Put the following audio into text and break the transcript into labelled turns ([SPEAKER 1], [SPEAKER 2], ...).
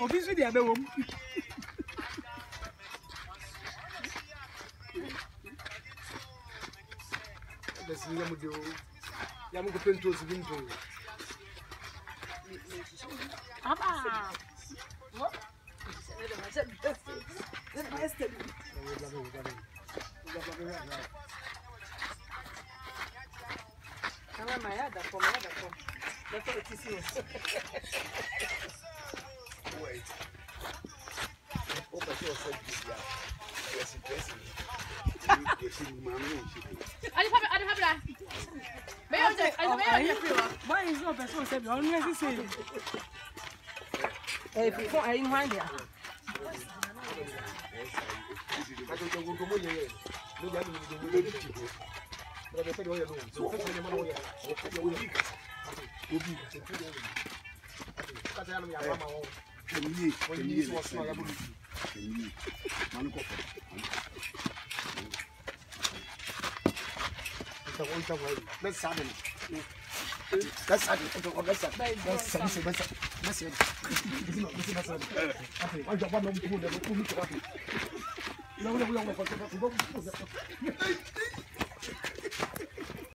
[SPEAKER 1] Obviously, the other one. Let's see them with you. I'm going to window. What? Why is not person said unnecessary? Before I didn't find it. Let's have it. That's it. That's